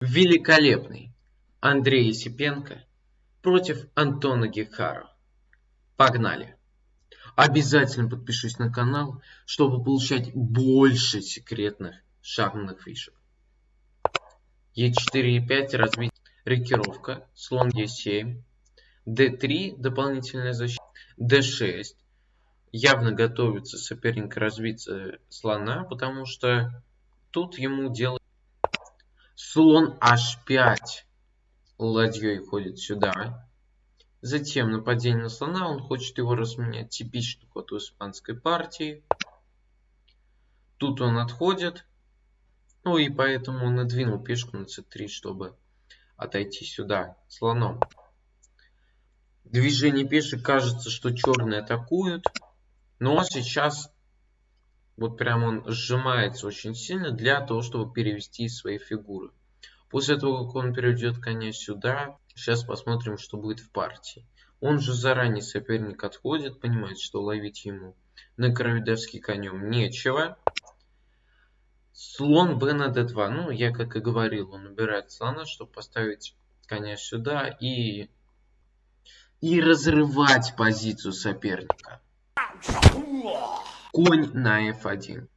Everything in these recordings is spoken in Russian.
Великолепный Андрей Есипенко против Антона Геккаро. Погнали! Обязательно подпишись на канал, чтобы получать больше секретных шахматных фишек. Е4, Е5, развитие, рокировка, слон Е7, Д3, дополнительная защита, Д6. Явно готовится соперник развить слона, потому что тут ему делать слон H5. Ладьей ходит сюда. Затем нападение на слона, он хочет его разменять. Типичный ход у испанской партии. Тут он отходит. Ну и поэтому он надвинул пешку на c3, чтобы отойти сюда слоном. Движение пешек, кажется, что черные атакуют. Но сейчас вот прям он сжимается очень сильно для того, чтобы перевести свои фигуры. После того, как он перейдет коня сюда, сейчас посмотрим, что будет в партии. Он же заранее, соперник отходит, понимает, что ловить ему на Кровидовский конем нечего. Слон Б на d2. Ну, я как и говорил, он убирает слона, чтобы поставить коня сюда и разрывать позицию соперника. Конь на f1.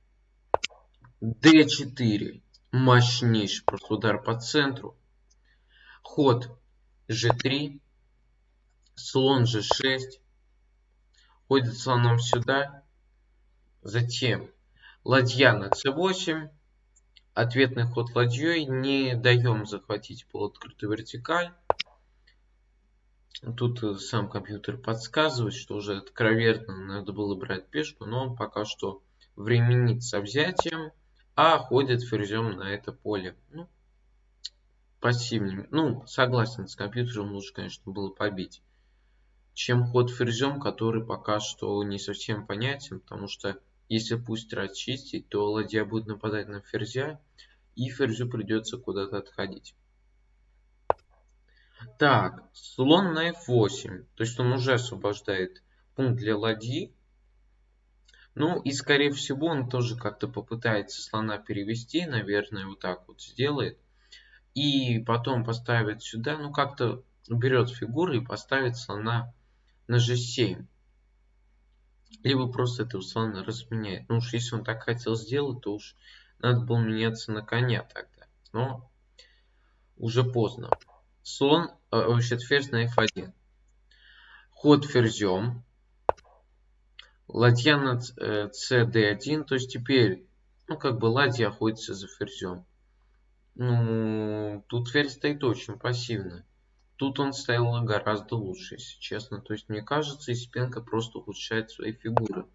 d4. Мощнейший просто удар по центру. Ход g3. Слон g6. Ходит слоном сюда. Затем ладья на c8. Ответный ход ладьей. Не даем захватить полуоткрытую вертикаль. Тут сам компьютер подсказывает, что уже откровенно надо было брать пешку, но он пока что временит со взятием, а ходит ферзем на это поле. Ну, пассивнее. Ну, согласен с компьютером, лучше, конечно, было побить, чем ход ферзем, который пока что не совсем понятен, потому что если пусть расчистить, то ладья будет нападать на ферзя, и ферзю придется куда-то отходить. Так, слон на f8, то есть он уже освобождает пункт для ладьи. Ну и скорее всего он тоже как-то попытается слона перевести, наверное, вот так вот сделает. И потом поставит сюда, ну как-то уберет фигуры и поставит слона на g7. Либо просто этого слона разменяет. Ну уж если он так хотел сделать, то уж надо было меняться на коня тогда. Но уже поздно. Слон, вообще ферзь на f1. Ход ферзем. Ладья на cd1. То есть теперь, ну как бы ладья охотится за ферзем. Ну, тут ферзь стоит очень пассивно. Тут он стоял гораздо лучше, если честно. То есть мне кажется, Есипенко просто улучшает свои фигуры.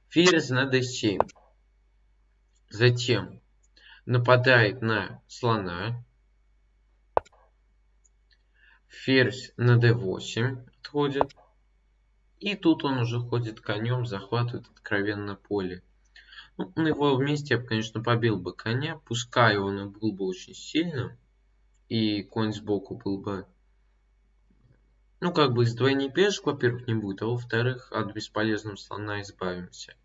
Ферзь на d7. Затем нападает на слона. Ферзь на d8 отходит. И тут он уже ходит конем, захватывает откровенно поле. Ну, на его месте я бы, конечно, побил бы коня. Пускай он и был бы очень сильным. И конь сбоку был бы... Ну, как бы сдвоение пешек, во-первых, не будет. А во-вторых, от бесполезного слона избавимся.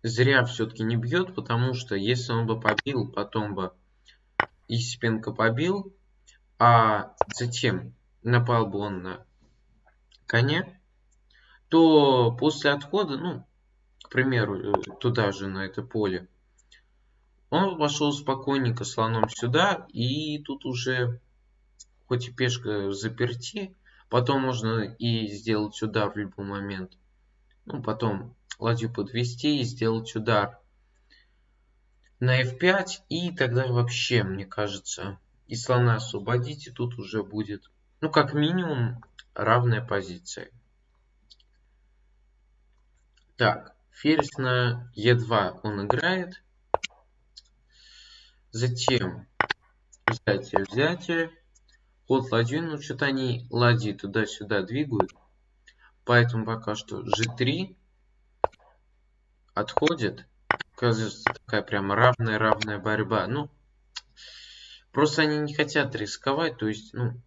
Зря все-таки не бьет, потому что если он бы побил, потом бы Есипенко побил, а затем напал бы он на коня, то после отхода, ну, к примеру, туда же, на это поле, он пошел спокойненько слоном сюда, и тут уже, хоть и пешка заперти, потом можно и сделать удар в любой момент. Ну, потом ладью подвести и сделать удар на f5, и тогда вообще, мне кажется, и слона освободить, и тут уже будет, ну, как минимум, равная позиция. Так, ферзь на e2 он играет. Затем взятие. Ход ладьей, ну что-то они ладьи туда-сюда двигают. Поэтому пока что g3 отходит. Кажется, такая прям равная борьба. Ну, просто они не хотят рисковать. То есть, ну...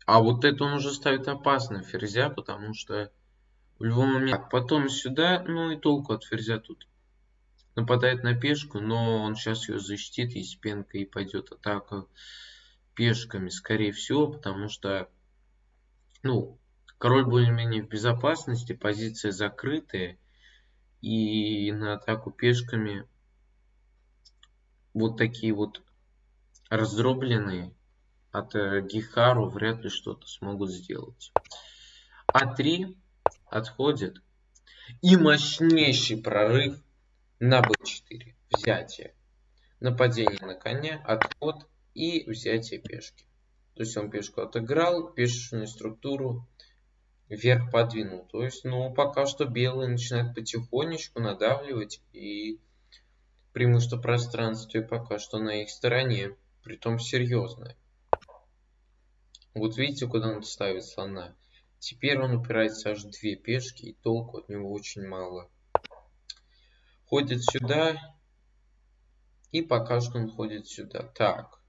А вот это он уже ставит опасно ферзя, потому что в любом моменте... Потом сюда, ну и толку от ферзя тут нападает на пешку, но он сейчас ее защитит, если пенка и пойдет атака пешками, скорее всего, потому что, ну, король более-менее в безопасности, позиция закрытая, и на атаку пешками вот такие вот раздробленные от Гихару вряд ли что-то смогут сделать. А3 отходит. И мощнейший прорыв на b4. Взятие. Нападение на коня, отход и взятие пешки. То есть он пешку отыграл, пешечную структуру вверх подвинул. То есть, ну, пока что белые начинают потихонечку надавливать, и преимущество пространства пока что на их стороне, притом серьезное. Вот видите, куда он ставит слона. Теперь он упирается аж в две пешки, и толку от него очень мало. Ходит сюда, и пока что он ходит сюда. Так.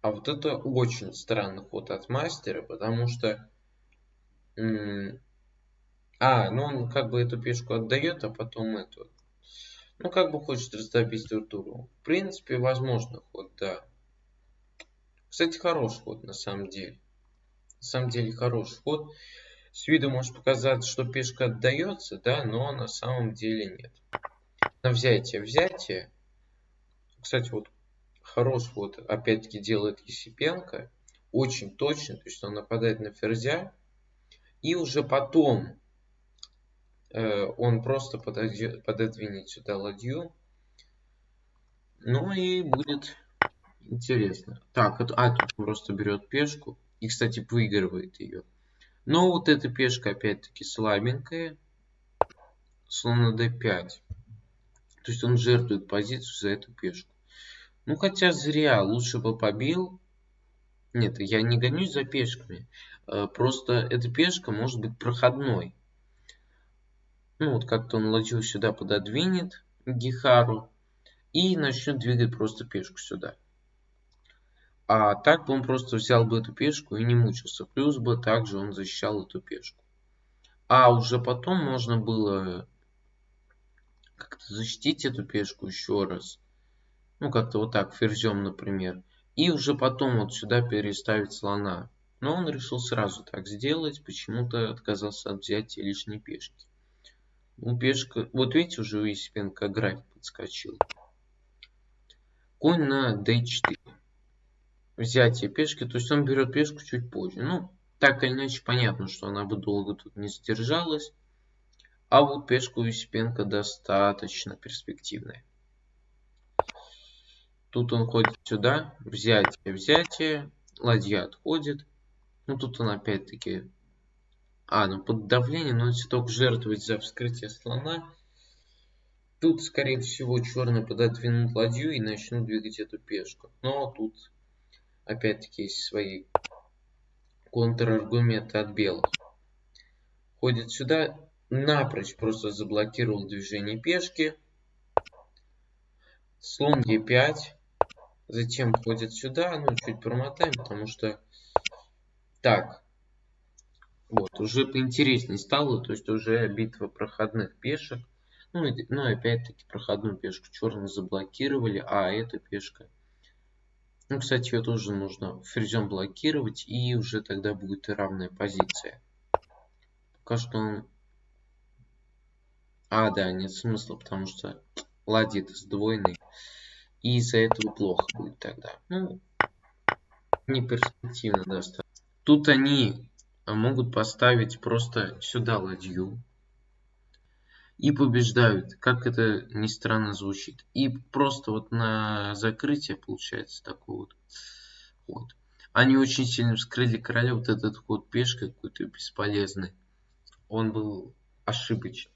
А вот это очень странный ход от мастера, потому что... ну он как бы эту пешку отдает, а потом эту. Ну, как бы хочет раздобить структуру. В принципе, возможно ход, да. Кстати, хороший ход на самом деле. На самом деле хороший ход. С виду может показаться, что пешка отдается, да, но на самом деле нет. На взятие. Кстати, вот хороший ход опять-таки делает Есипенко. Очень точно, то есть он нападает на ферзя. И уже потом он просто пододвинет сюда ладью. Ну и будет интересно. Так, тут он просто берет пешку. И, кстати, выигрывает ее. Но вот эта пешка опять-таки слабенькая. Слон на d5. То есть он жертвует позицию за эту пешку. Ну хотя зря. Лучше бы побил. Нет, я не гонюсь за пешками. Просто эта пешка может быть проходной. Ну вот как-то он ладью сюда пододвинет Гихару. И начнет двигать просто пешку сюда. А так бы он просто взял бы эту пешку и не мучился. Плюс бы также он защищал эту пешку. А уже потом можно было как-то защитить эту пешку еще раз. Ну как-то вот так, ферзем, например. И уже потом вот сюда переставить слона. Но он решил сразу так сделать. Почему-то отказался от взятия лишней пешки. Ну пешка... Вот видите, уже у Есипенко график подскочил. Конь на d4. Взятие пешки, то есть он берет пешку чуть позже. Ну, так или иначе, понятно, что она бы долго тут не задержалась. А вот пешка у Есипенко достаточно перспективная. Тут он ходит сюда, взятие, ладья отходит. Ну, тут он опять-таки... ну под давлением, но если только жертвовать за вскрытие слона. Тут, скорее всего, черный пододвинут ладью и начнут двигать эту пешку. Но тут... Опять-таки есть свои контраргументы от белых. Ходит сюда, напрочь просто заблокировал движение пешки. Слон Е5. Затем ходит сюда, ну чуть промотаем, потому что... Так. Вот, уже поинтереснее стало, то есть уже битва проходных пешек. Ну опять-таки проходную пешку черные заблокировали, а эта пешка... Ну, кстати, ее тоже нужно ферзем блокировать, и уже тогда будет и равная позиция. Пока что он... да, нет смысла, потому что ладит сдвоенный. И из-за этого плохо будет тогда. Ну, не перспективно достаточно. Тут они могут поставить просто сюда ладью. И побеждают, как это ни странно звучит. И просто вот на закрытие получается такой вот ход. Они очень сильно вскрыли короля. Вот этот ход пешкой какой-то бесполезный. Он был ошибочный.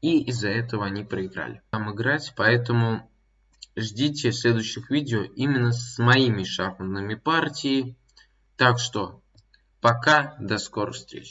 И из-за этого они проиграли. Там играть, поэтому ждите следующих видео именно с моими шахматными партиями. Так что пока, до скорых встреч.